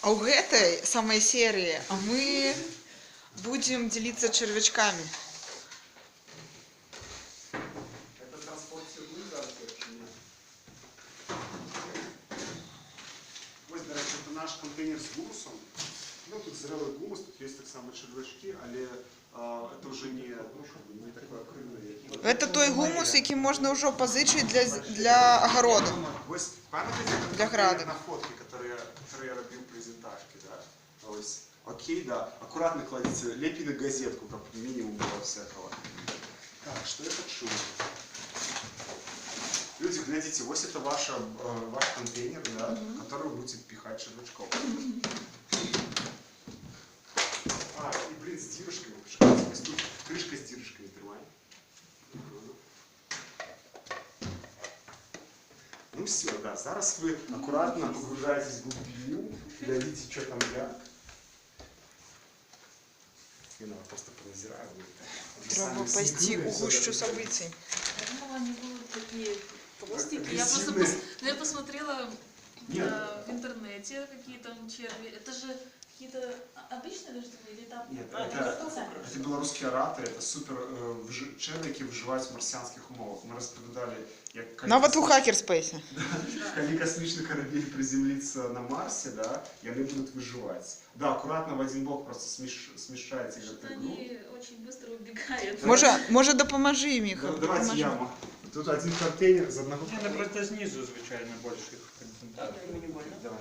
А у этой самой серии мы будем делиться червячками. Это транспортирует зараз чи ні? Ось, до речі, це наш контейнер з гумусом. Ну, тут зрелый гумус, тут есть так само червячки, але это уже не такое крыльное. Это той гумус, який можна вже позичити для огороду. Ось, пам'ятаєте, для граду. на фотки, которые я робив презентажки, да? Ось, окей, да. Аккуратно кладите, лепи на газетку, как минимум было всякого. Так, что я хочу? Люди, глядите, вот это ваш контейнер, да, который вы будете пихать червячков. А, и, блин, с дирочками. Крышка с дирочками, тримай. Ну все, да, зараз вы аккуратно погружаетесь в глубину, глядите, что там як. Я просто поназираю. Треба пойти у гущу событий. Я думала, они будут такие толстенькие. Я посмотрела в интернете, какие там черви. Это же какие-то обычные дождевые или там? Нет, это белорусские ораторы, это супер черви, які вживаються в марсіанських умовах. Ми розповідали, як Навіть у хакерспейсі. коли космічний корабель приземлиться на Марсе, да, и они будут выживать. Да, аккуратно в один бок просто смещаете Что-то эту они очень быстро убегают. Може допоможи їм їх. Давайте я. Тут один контейнер з одного. Це просто знизу, звичайно, більших концентрацій. Давай.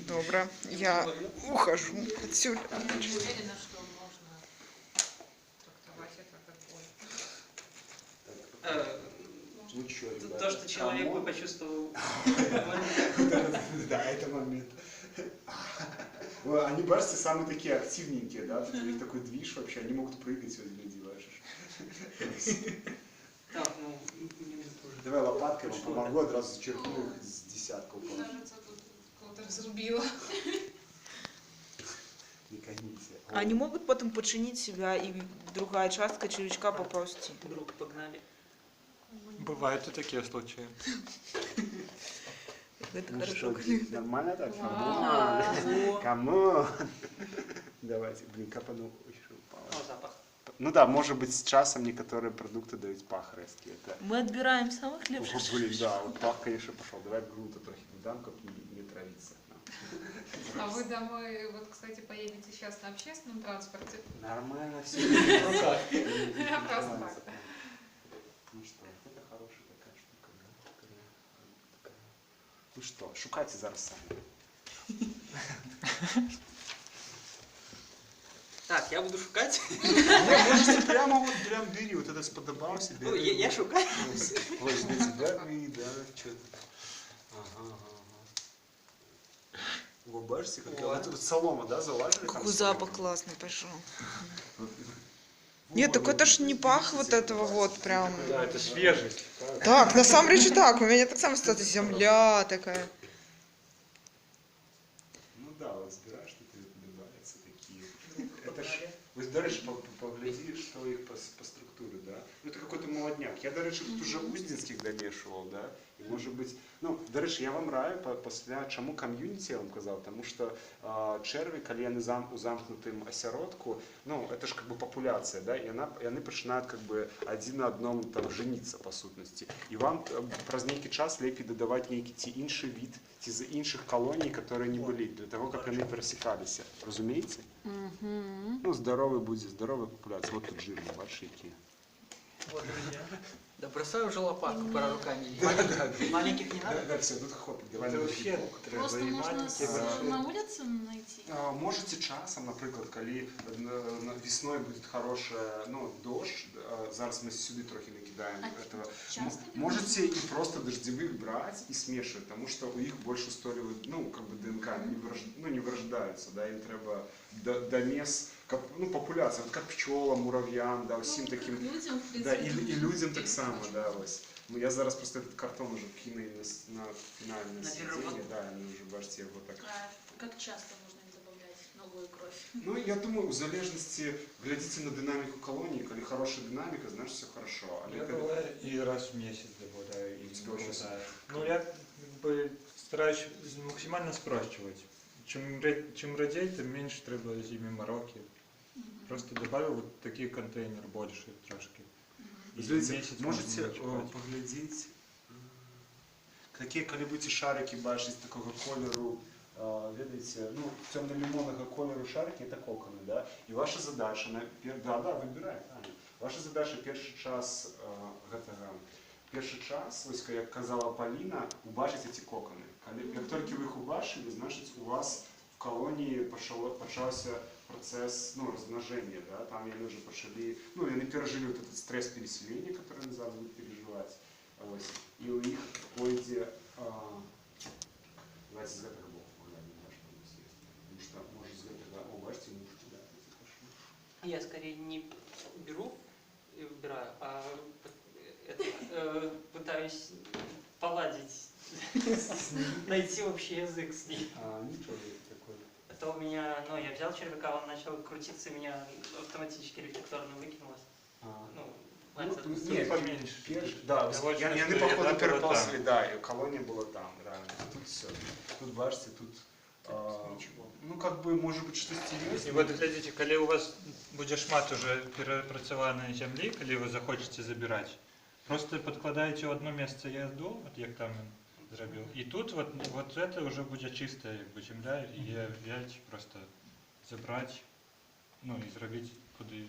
Добре, я ухожу отсюда. Я не уверена, что можно трактовать это как боль. Ну что, ребята? То, что человек бы почувствовал. Да, это момент. Они, бачите, самые такие активненькие, да? Тут у них такой движ вообще, они могут прыгать возле людей, бачишь. Так, ну, Давай лопаткой, вам помогу, одразу зачерпну их с десятка упало. Кажется, тут кого-то разрубило. Не коните. Они могут потом подчинить себя, и другая частка червячка поползти. вдруг погнали. Бывают и такие случаи. Это Ну хорошо. что, нормально так? Вау. Камон! Давайте, блин, капану еще упало. О, запах. Ну да, может быть, с часом некоторые продукты дают пах резкий. Это... Мы отбираем самых О, лепших. блин, да, вот пах, конечно, пошел. Давай грунта трохи не дам, как не травиться. А вы домой, вот, кстати, поедете сейчас на общественном транспорте? Нормально все. Я просто так. Ну что, это хорошая такая штука, да? Ну что, шукайте зараз сами. Так, я буду шукать. Можете прямо вот прям бери, вот это сподобался. Ну, я шукаю. Ой, для тебя, да, что-то. Ага. Вы бачите, как вот тут солома, да, залазили? Какой запах классный пошел. Нет, так это ж не пах вот этого вот прям. Да, это свежесть. Так, на самом деле так, у меня так само стала земля такая. Ну да, вот збираєш, тут добавляются такие. Это ж, ви, до речі, поглядите, что их по структуре, да? Ну это какой-то молодняк. Я, до речі, тут уже узденских домешивал, да? І може бути, ну, до речі, я вам раю після, чому ком'юніті, я вам казав, тому що черві, коли вони у замкнутому осяродку, ну, это ж как бы популяция, да, и они починають как бы один на одному там жениться, по сутності. І вам праз некий час лепі додавати некий ті інший від, ті з інших колоній, які не були, для того, як вони пересікалися. Розумієте? Ну, здоровий буде, здорова популяція. Вот тут жирно, бачите, які. Вот, друзья. Да бросай уже лопатку, пора руками. Маленьких не надо? Да, все, тут хопить, давай. Это вообще Просто треба і можно маленькі, і больші. на улице найти. Можете часом, наприклад, коли весною буде хороша, ну, дощ, зараз ми сюди трохи накидаємо этого. часто Можете и просто дождевых брать и смешивать, потому что у них больше устойчивый, ну, как бы ДНК не вырождаются, да, им треба домес, ну, популяция, вот как пчелам, муравьям, да, всем таким, Людям, в да, принципе, и людям так само, да, ось. Ну, я зараз просто этот картон уже кину на финальное На сиденье, переработку. да, они уже, бачите, его так. А как часто можно им добавлять новую кровь? Ну, я думаю, в залежности, глядите на динамику колонии, коли хорошая динамика, значит все хорошо. А Я бываю и раз в месяц добавляю. И У тебя очень добавляю. Ну, я как бы стараюсь максимально спрощивать. чим радей, тим менше треба з ними мороки. Просто добавил вот такие контейнер больше трошки. И Знаете, месяц можете можно чекать. поглядеть, какие коли-будете шарики бачите такого кольору, видите, ну, темно-лимонного кольору шарики, это коконы, да? И ваша задача, да, выбирай, правильно. Ваша задача перший час, ось, як казала Поліна, убачити ці кокони. Як тільки ви їх убачили, значить у вас в колонії почався процесс, ну, размножения, да, там они уже пошли, ну, они пережили вот этот стресс переселения, который они зараз будут переживать, ось, и у них пойде, давайте с этого боку поглядим, да, что у нас есть, потому что, может, с этого, бачите, мушки, да, это хорошо. Я скорее не беру и выбираю, а пытаюсь поладить, найти общий язык с ним. Ничего такое. Это у меня, ну, я взял червяка, он начал крутиться, и меня автоматически рефлекторно выкинулось. Ну, Ні, поменьше. да, Я я не походу переползли, да, и колония была там, реально. Тут все. Тут бачите, тут, ничего. ну, как бы, может быть, что-то есть. І от глядите, коли у вас буде шмат уже перепрацьованої землі, коли ви захочете забирати, просто підкладаєте в одне місце язду, от як там він зробив, і тут от це вже буде чиста якби земля, і є взяти, просто забрати, ну і зробити куди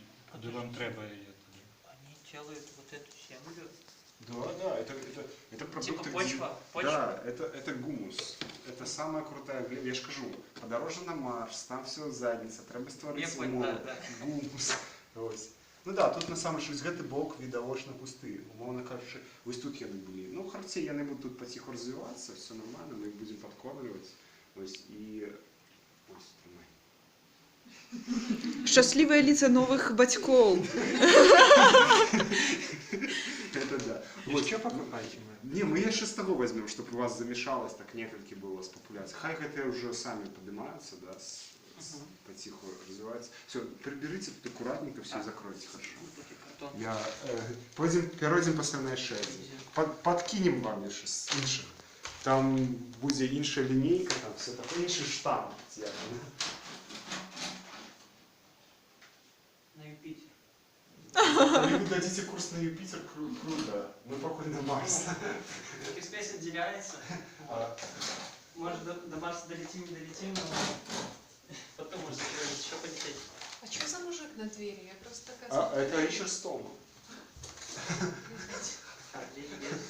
вам треба її. Они делают вот эту землю. Да, это продукты. Типа почва? Почва? Да, это гумус. Это самая крутая глина. Я же кажу, подороже на Марс, там все задница, треба створити Я понял, да. гумус. Ось. Ну да, тут на самом деле гэты бок відавочна пусты. Умовно кажучи, ось тут яны були. Ну, харці яны будуть тут потихо розвиватися, все нормально, ми їх будемо підкормлювати. Ось, і... Ось, тримай. Счастливые лица новых батьков. Это да. Вот что покупаете мы? Не, мы еще с того возьмем, чтобы у вас замешалось, так несколько было с популяцией. Хай это уже сами поднимаются, да, потиху развиваются. Все, приберите тут аккуратненько, все закройте хорошо. Я, перейдем по сценной шеї. Подкинем вам еще с інших. Там будет інша линейка, там все такое, інший штамп. На Юпитер. Вы дадите курс на Юпитер, круто. Мы походим на Марс. Спейс отделяется. Может, до Марса долетим, не долетим, но потом может еще полететь. А что за мужик на двери? Я просто такая... Это Ричард Стоун.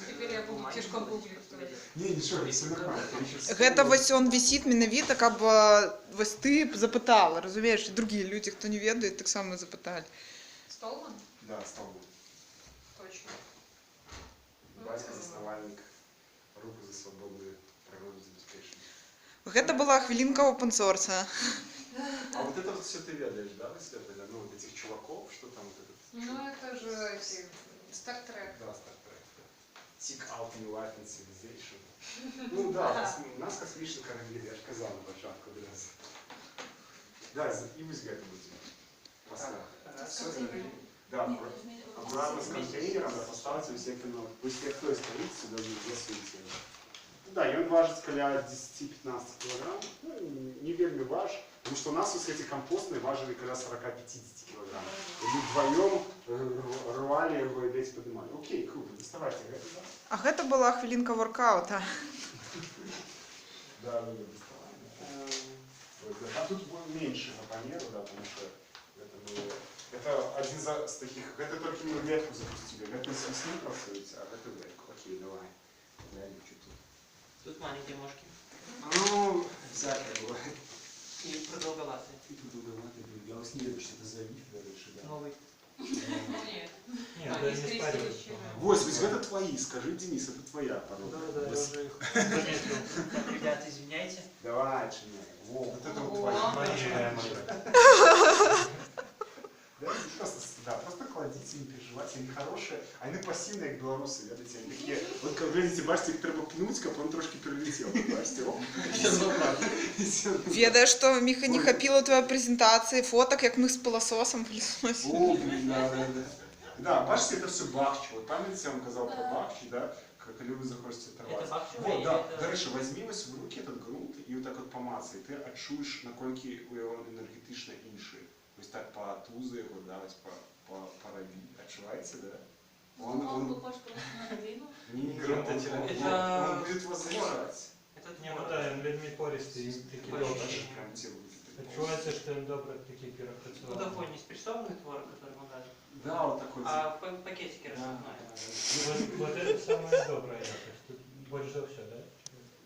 Теперь я буду тяжком гуглить. Не, ничего, все нормально. Гэта вось он висит менавіта, каб вось ты запытала, разумееш, і другія людзі, хто не ведае, таксама запыталі. Столман? Да, Стоун. Точно. Батька, заснавальник, руку за свободную программу забеспечения. Гэта была хвілінка опенсорса. А вот это вот все ты ведаешь, да, Светлана? Ну, вот этих чуваков, что там вот этот... Ну это же эти... Стартрек. Да, Star Trek. Seek out new life and civilization. Ну да, у нас космічні кораблі, я ж казав на початку одразу. Да, і ви з гэтым будете. Поставити. Да, аккуратно с контейнером, да, поставити усі канали. Пусть як хтось стоїть сюди, засуньте. Да, и он важит каля 10-15 килограмм. Ну, не вельми важ, потому что у нас вот эти компостные важили каля 40-50 килограмм. И мы вдвоем рвали его и десь поднимали. Окей, круто, доставайте это, да? А гэта была хвілінка воркаута. Да, доставай. Да. А тут меньше по померу, да, потому что это один из таких, это только мы ветку запустили. Это с весны просуется, а это ветку. Окей, давай. Глянем, что тут. Тут маленькие мошки. Ну, всякое бывает. И продолговатые. И тут долговатый, я вас не верю, что это завид, короче, да. Новый. Нет. Нет, Они да, не скрестились. спорю. Вось, ведь это твои, скажи, Денис, это твоя порода. Да, я Вось. уже их заметил. Ребята, извиняйте. Давай, Чиня. Во, вот это вот О, твоя. моя. Да, просто кладите, не переживайте, они хорошие, они пассивные, как белорусы, видите, они такие, вот как видите, бачите, их треба пнуть, как он трошки прилетел, бачите, о, Ведаеш, што Міха не хапіла твоей презентацыі фоток, як мы з пыласосам пылесосим. О, блин, да. Да, бачите, это все Бахчи, вот памятаете, я вам сказал про Бахчи, да, Коли вы захочете Это оторваться. бахчевый Вот, или да. это- До речі, візьми ось в руки этот ґрунт і отак от помацай. Ти відчуєш, наскільки його енергетично інший. Ось так по тузу його, да, ось по раві. Відчувається, да? Он похож просто на глину. Он будет вас заряжать. Это Не, творог. ну да, він людьми пористий, він такий Бачиш, добрий. Даже прям те руки. Відчувається, що він добре такий Ну перепрацьований. такой не спрессованный творог, который мы дали, Да, вот такой. а в пакетике Да, рассыпной. Вот это самая добрая якость. Тут більше за все, да?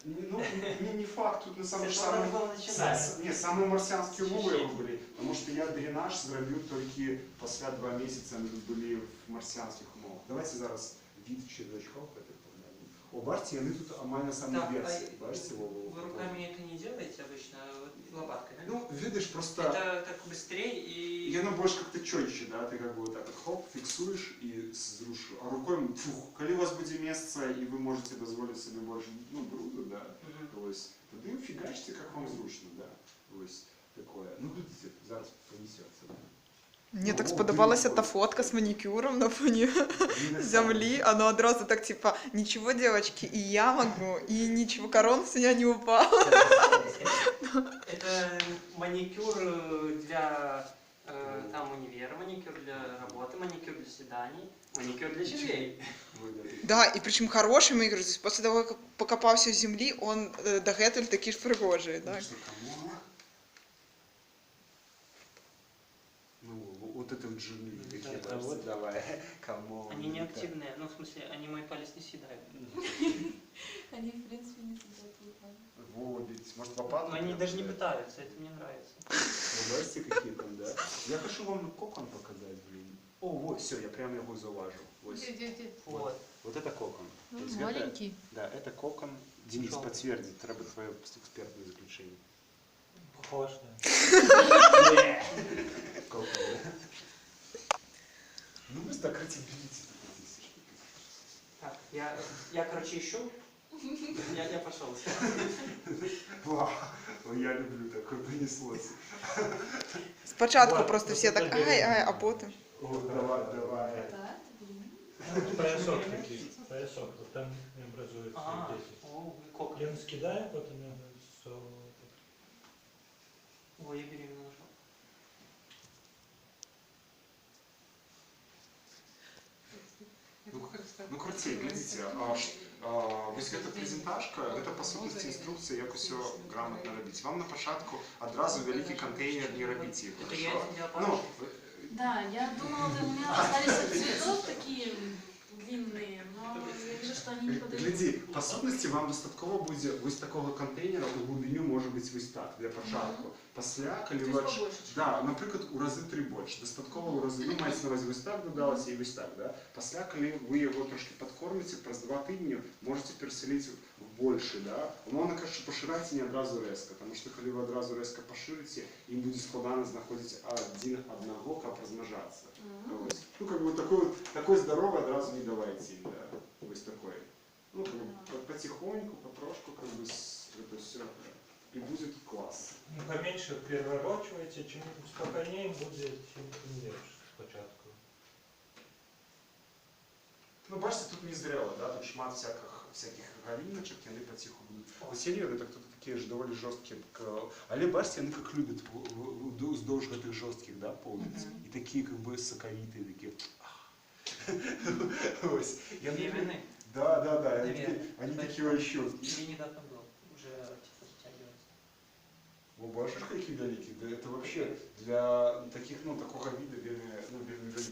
Ну, не факт, тут на самом Это деле надо самый... было начинать. Не, самые марсианские умови його були, тому що я дренаж зробив тільки після 2 місяці, ми тут були в марсіанських умовах. Давайте зараз від червячков поглянемо. О, бачите, вони тут майже самі Так, версії. а Бачите, Вы руками это не делаете обычно, вот лопаткой, да? Ну, видиш, просто... Это так быстрее и... И оно больше как-то четче, да, ты как бы вот так вот хоп, фиксуешь и зрушил. А рукой, фух, коли у вас будет место, и вы можете дозволить себе больше, ну, бруду, да, Мгм. ось, тоді ви фігачите, як вам зручно, да, ось, такое. Ну, глядите, зараз понесется, да. Мне так О, сподобалася блін. та фотка з манікюром на фоні Він землі. Оно одразу так типа, ничего, девочки, и я могу, и ничего, корона с меня не упала. Это маникюр для там универа, маникюр для работы, маникюр для свиданий, маникюр для червей. Да, и причем хороший маникюр. То есть после того, как покопался в землі, он до гетель такий ж пригожий. Да? Ну, вот это вот жирные какие Да, вот, давай, камон. Они не активные, ну в смысле, они мой палец не съедают. Они, в принципе, не съедят лука. Вот, видите, может лопату? Но они прям, даже не да? пытаются, это мне нравится. Вы бачите, какие там, да? Я хочу вам кокон показать, блин. О, вот, все, я прямо его зауважил. Вот. Де? Вот. Вот это кокон. Ну, То есть маленький. Да, это кокон. Денис, Шо? подтверди, треба твое экспертное заключение. Похож, да. Кокон, да? Ну, вы так берите. Так, я короче, ищу. Я пошел. Вау, я люблю такое, понеслось. Спочатку Вот, просто вот всі это так берем. ай, а потім. О, давай. Да, блин. Ну, поясок такий, поясок, вот там не образуется А, 10. о, кокон. И он скидает, вот он засовывает. Ой, я беременна уже. Ну, короче, глядите, ось эта презентажка, это по сутності інструкція, як усе грамотно робити. Вам на початку одразу великий контейнер не робіть їх, Это я хорошо? для Ну, Да, я думала, у меня остались от цветов такие длинные, но я вижу, что они не подойдут. гляди, по сутності вам достатково буде ось такого контейнера у глибину може бути ось так, для початку. Після, коли То ви... есть побольше, чем Да, наприклад, у рази 3 більше. Достатково у рази, ну, мається на увазі ось так додалося і ось так, да? Після, коли ви його трошки підкормите, през 2 тижні можете переселити в більше, да? Умовно кажучи, поширайте не одразу резко, тому що коли ви одразу резко поширите, їм буде складно знаходити один одного, як розмножатися. Ось. Ну, как бы такой здоровый одразу не давайте им, да? Ось такой. Ну, как бы потихоньку, потрошку, как бы это все, и будет класс. Ну, поменьше переворачивайте, чем спокойнее будет, чем легче спочатку. Ну, бачите, тут не зрело, да? Тут шмат всяких галиночек, и они потиху будут. Васильєві, это кто-то такие ж доволі жорсткі. Але бачите, вони як люблять вздовж этих жорстких, да, полниць. І такі, как бы, соковитые, такі. Ось. Я не люблю. Беременный? Да. Наверное. Они такие вообще. Мне недавно был. Уже типа затягивается. О, бачиш, які великі? Да, это вообще для таких, ну, такого вида вельми великі.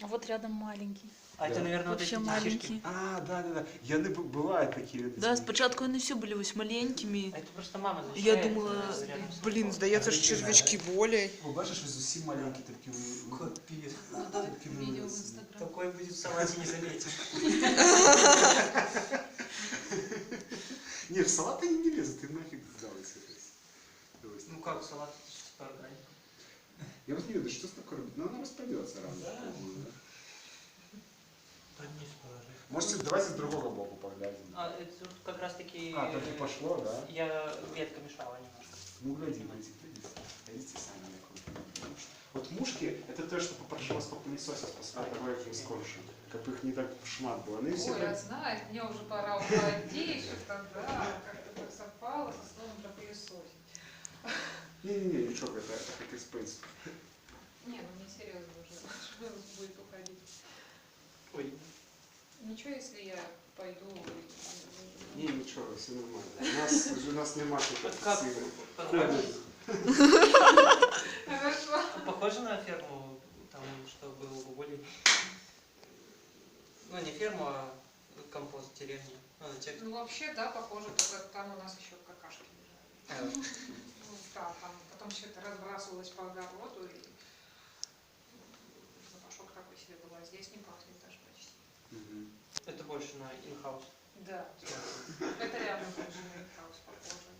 А вот рядом маленький. А Да. это, наверное, вот Вообще эти маленький. детишки. А, да. Яны бывают такие. Да, спочатку вони всі були ось маленькими. А это просто мама Я защищает. думала, рядом с блін, котом. здається, що червячки болей. О, бачиш, ви зовсім маленькі такі. Капец. Надо видео в Инстаграм. Такой будет в салате не заметишь. Не, в салат они не лезут, им нафиг сдалось. Ну как салат? Это же типа органика. Я вот не веду, что с такое робить? Но оно распадется рано. Да. по-моему, да? Подниз положи. Можете, давайте с другого боку поглядим. А это тут как раз таки... Так и пошло, да? Я ветка мешала немножко. Ну, глядим, глядите сами. Вот мушки, это то, что попросилось попылесосить после того, как им скорше. Как бы их не так шмат было. Они все Ой, я так... знаю, мне уже пора уходить, что-то, да, как-то так совпало со словом про пылесосить. Не-не-не, ничего, это как экспенс. Не, ну не серьезно уже, что будет уходить. Ой, Ничего, если я пойду. Не, ничего, все нормально. У нас нема вот таких как сильных. понравилось? Хорошо. Похоже на ферму, там, что было у Боли. Ну, не ферму, а компост деревни. Ну вообще, да, похоже, только там у нас еще какашки лежали. Ну, да, там потом все это разбрасывалось по огороду, и запашок такой себе был, а здесь не пахнет даже почти. Это больше на in-house. Да, это реально больше на хаус похоже,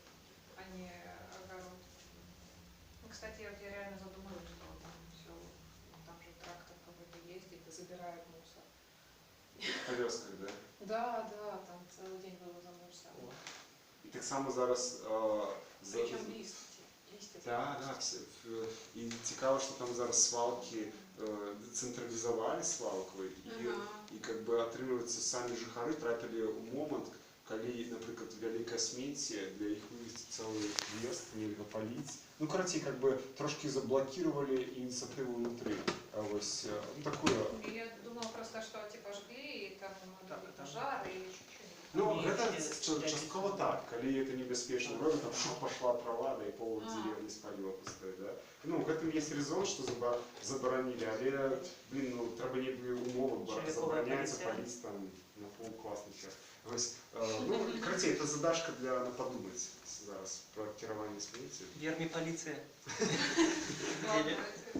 а не огород. Ну, кстати, я реально задумалась, что там все, там же трактор какой-то ездит и забирает мусор. Повезках, да? Да, да, там целый день вывоза мусора. І так само зараз... Причем листья. Да, да, і цікаво, що там зараз свалки децентралізували свалку, і как бы атрымліваецца самі жыхары тратили у момант, калі, напрыклад, вялікая смецце, для іх вывезці цэлы мест, нельга паліць. Ну, карацей, как бы трошки заблокировали ініцыятыву внутри. Вось, ну, такое... Я думала просто, что типа жгли, и там пожар, и чуть-чуть. Ну, гэта часткова так, калі это небяспечна. Вроде там шух пошла трава, да і пол деревні спаліла пустое, да? Ну, в гэтым есть резон, что забаранили, але, блин, ну, трэба некую умову забараняецца паліць там на пол класника. Ну, карацей, это задачка на подумать зараз про кіраванне смецця. Верми полиция.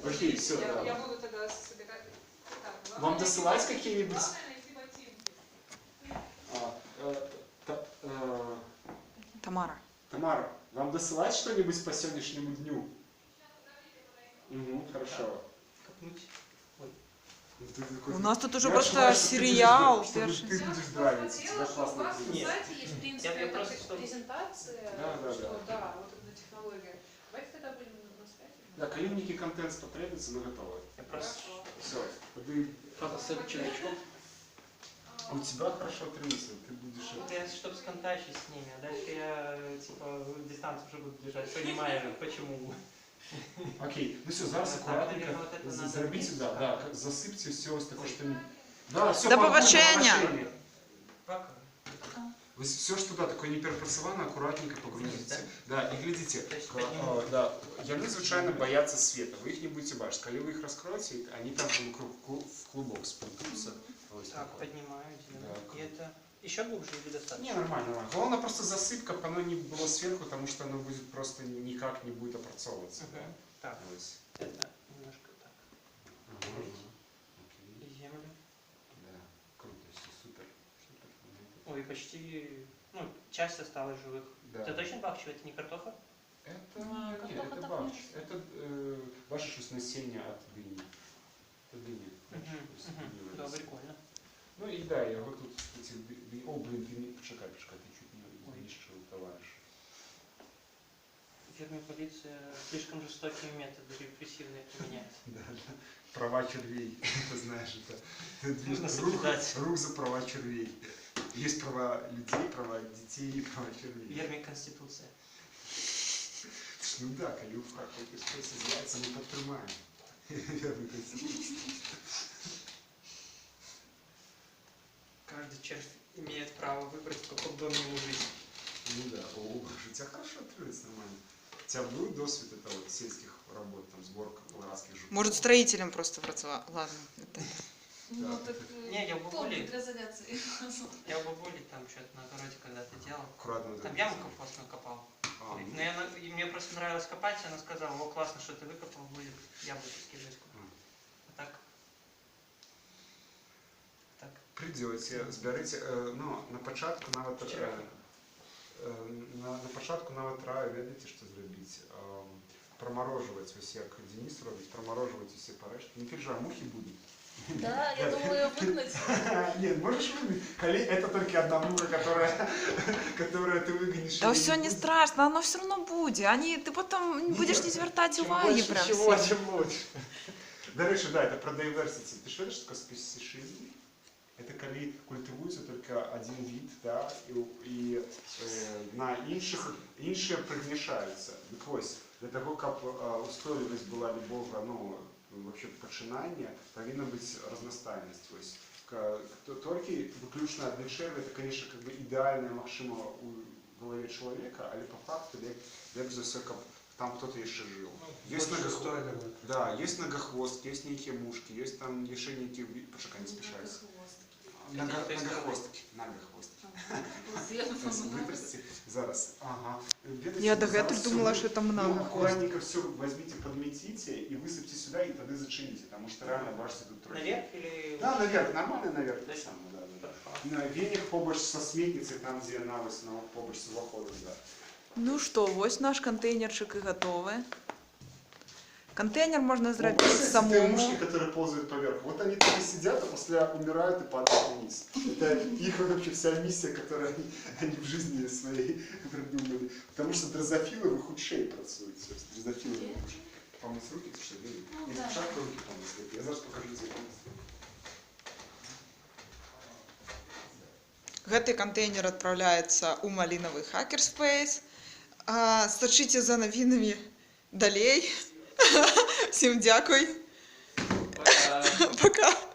Окей, все, да. Я буду тогда собирать. Вам досылать какие-нибудь... Тамара. Тамара, вам досылать что-нибудь по сегодняшнему дню? Угу, хорошо. Копнуть. У нас тут уже Я просто ожидаю, что ты сериал. будешь, что ты будешь драйвиться, тебя классно на будет. сайте есть, в принципе, Я такая просто, чтобы- презентация, Да, что да. да, вот эта технология. Давайте тогда будем на сайте. Да, коли некий контент потребуется, мы готовы. Я просто... Хорошо. Все, ты... Просто червячков. У тебя хорошо тренируется, ты будешь... Это я, чтобы сконтачить с ними, а дальше я, типа, дистанцию уже буду держать, понимаю, почему. Окей, ну все, зараз Так, аккуратненько наверное, вот это надо зарубите, вниз. да, засыпьте все ось такое, что не... Да, все, До побачення! Пока. Все, что да, такое не перепрацовано, аккуратненько погрузите. Да, и глядите, То есть да, яны звычайно боятся света, вы их не будете бачить. Коли вы их раскроете, они там в клубок сплетутся. Так, поднимаю, делаю. Да, И это еще глубже или достаточно? Не, нормально, нормально. Главное просто засыпка, оно не было сверху, потому что оно будет просто никак не будет опрацовываться. Да? Так, Ось. это немножко так. Ага. И Окей. землю. Да, круто, все супер. Супер. Ой, почти, ну, часть осталась живых. Да. Это точно бахчево, это не картоха? Это, А, нет, картоха это так бахч. не- Это ваше щось насіння от дыни. Это дыня. Да, прикольно. Ну и да, я вот тут эти... О, блин, ты не... Почекай, ты чуть не знищил, товарищ. Фермер полиция слишком жестокие методы репрессивные применяет. Да, да. Права червей, ты знаешь, это Нужно соблюдать. рук за права червей. Есть права людей, права детей и права червей. Верми Конституция. Ну да, коли у фраг щось з'являється, ми підтримаємо. Верми Конституцію. Каждый червь имеет право выбрать, в каком доме ему жить. Ну да, о, боже, у тебя хорошо отрывается нормально. У тебя был досвід вот, сельских работ, там, сборка колорадских жуков? Может, строителем просто працевал. Ладно. это- Ну, так Не, я в помню бабуле, для изоляции. я в бабуле там что-то на огороде когда-то делал. Аккуратно. Там яму компостную копал. А, ну, Но и мне просто нравилось копать, и она сказала, о, классно, что ты выкопал, будет яблоки скидывать. А так? Так. придете, зберете, ну, на початку навіть, на початку навіть треба, ведаєте, що зробити? Проморожувати, ось як Денис робить, проморожувати всі порешки. Не переживай, мухи будуть. Да, я думаю ее выгнать. Нет, можешь выгнать. Это только одна муха, которую ты выгонишь. Та все не страшно, оно все равно буде. Ти потім будеш не звертати уваги Чим прям чего, всім. тем лучше. До речі, да, это про diversity. Ты что, что такое специфизм? Это коли культивується тільки один вид, да, і на інші примішаються. Так ось, для того, щоб устойлivість була любого, ну, вообще починання, повинна бути різноманітність. Ось, тільки виключно одні черви, це, конечно, как бы ідеальне максимум у голові чоловіка, але по факту, як за все, там кто-то еще жил. Есть да, есть многохвостки, есть некие мушки, есть там еще некие... Почекай, не спешайся. Многохвостки. Вытрясти. Зараз. Ага. Я до этого думала, что это много. Аккуратненько все возьмите, подметите и высыпьте сюда, и тогда зачините, потому что реально бачите тут трохи. Наверх или... Да, наверх, нормально наверх. То Так есть- само, да. На веник побач со сметницей, там, где навысь, побач с выходом, да. Ну що, ось наш контейнерчик і готовий. Контейнер можна зробити Те самому. мушки, которые ползают поверх, вот они так и сидят, а после умирают и падают вниз. Это их вообще вся миссия, которую они в жизни своей придумали. Потому что дрозофилы в их шеи працуют. Дрозофилы помыть руки, ты что, видишь? Ну, И да. шапку руки помыть. Я зараз покажу тебе. Гэты контейнер адпраўляецца ў малінавы хакерспейс. Сачыце за навінамі далей. Всім дзякуй. Пока. Пока.